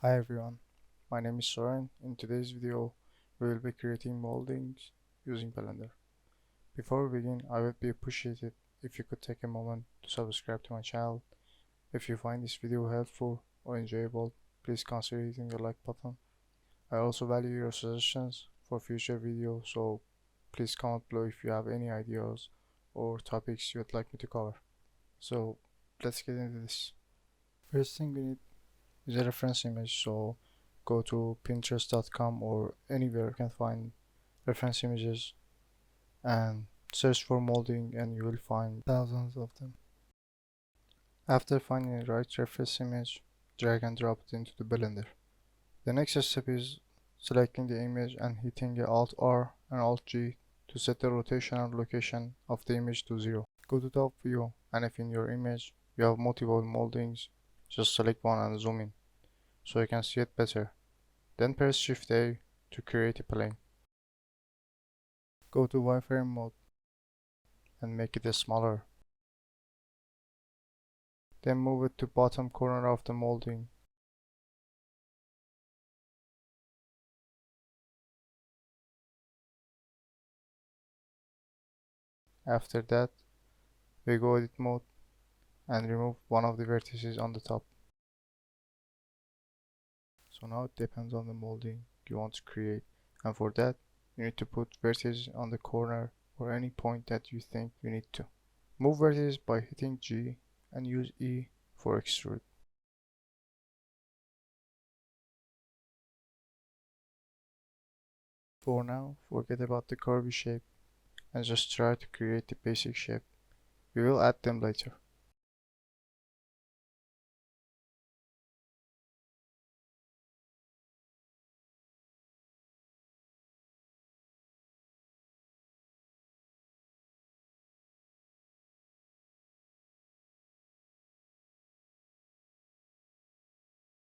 Hi everyone, my name is Soren. In today's video, we will be creating moldings using Blender. Before we begin, I would be appreciated if you could take a moment to subscribe to my channel. If you find this video helpful or enjoyable, please consider hitting the like button. I also value your suggestions for future videos, so please comment below if you have any ideas or topics you would like me to cover. So let's get into this. First thing we need is a reference image, so go to pinterest.com or anywhere you can find reference images and search for molding and you will find thousands of them. After finding the right reference image, drag and drop it into the Blender. The next step is selecting the image and hitting Alt R and Alt G to set the rotational location of the image to 0. Go to top view, and if in your image you have multiple moldings, just select one and zoom in so you can see it better. Then press Shift A to create a plane. Go to wireframe mode and make it smaller. Then move it to bottom corner of the molding. After that, we go edit mode and remove one of the vertices on the top. So now it depends on the molding you want to create, and for that you need to put vertices on the corner or any point that you think you need to. Move vertices by hitting G and use E for extrude. For now, forget about the curvy shape and just try to create the basic shape. We will add them later.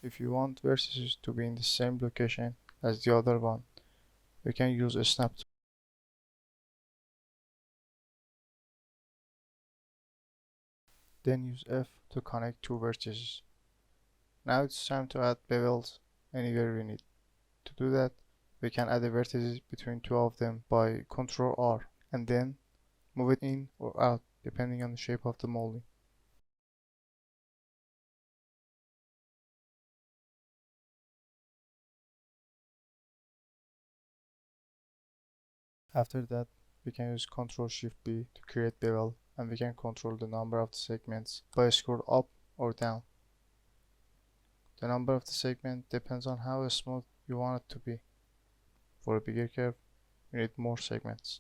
If you want vertices to be in the same location as the other one, we can use a snap tool. Then use F to connect two vertices. Now it's time to add bevels anywhere we need. To do that, we can add a vertices between two of them by Ctrl R and then move it in or out depending on the shape of the molding. After that, we can use Ctrl Shift B to create bevel, and we can control the number of the segments by scroll up or down. The number of the segment depends on how smooth you want it to be. For a bigger curve, you need more segments.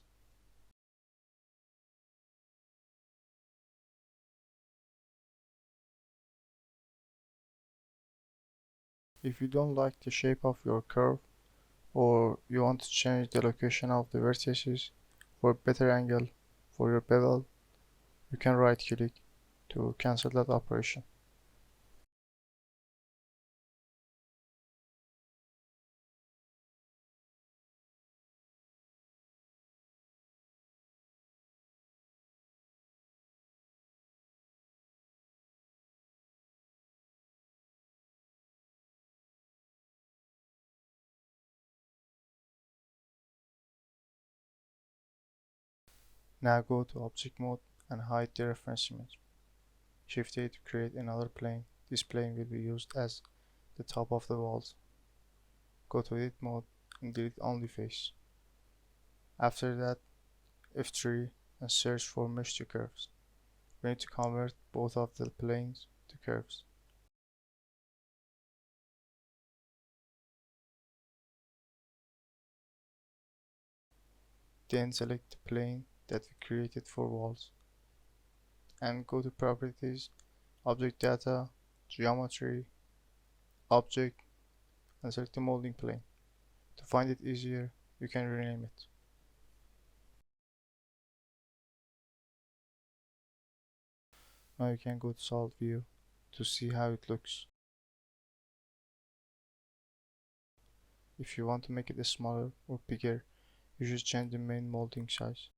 If you don't like the shape of your curve or you want to change the location of the vertices for a better angle for your bevel, you can right click to cancel that operation. Now go to object mode and hide the reference image. Shift A to create another plane. This plane will be used as the top of the walls. Go to edit mode and delete only face. After that, F3 and search for mesh to curves. We need to convert both of the planes to curves. Then select the plane that we created for walls and go to properties, object data, geometry, object, and select the molding plane. To find it easier, you can rename it. Now you can go to solid view to see how it looks. If you want to make it smaller or bigger, you should change the main molding size.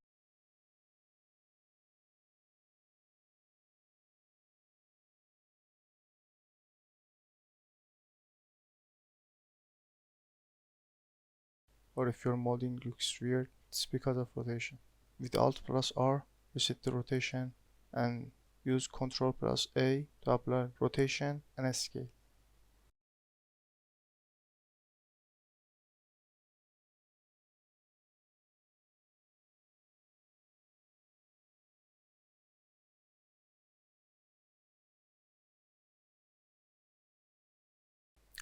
or if your molding looks weird, it's because of rotation. With Alt plus R, reset the rotation and use Ctrl plus A to apply rotation and scale.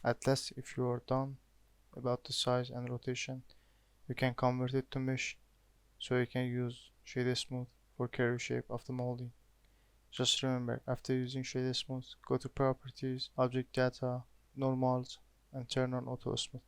At last, if you are done about the size and rotation, you can convert it to mesh so you can use shade smooth for curvy shape of the molding. Just remember, after using shade smooth, go to properties, object data, normals, and turn on auto smooth.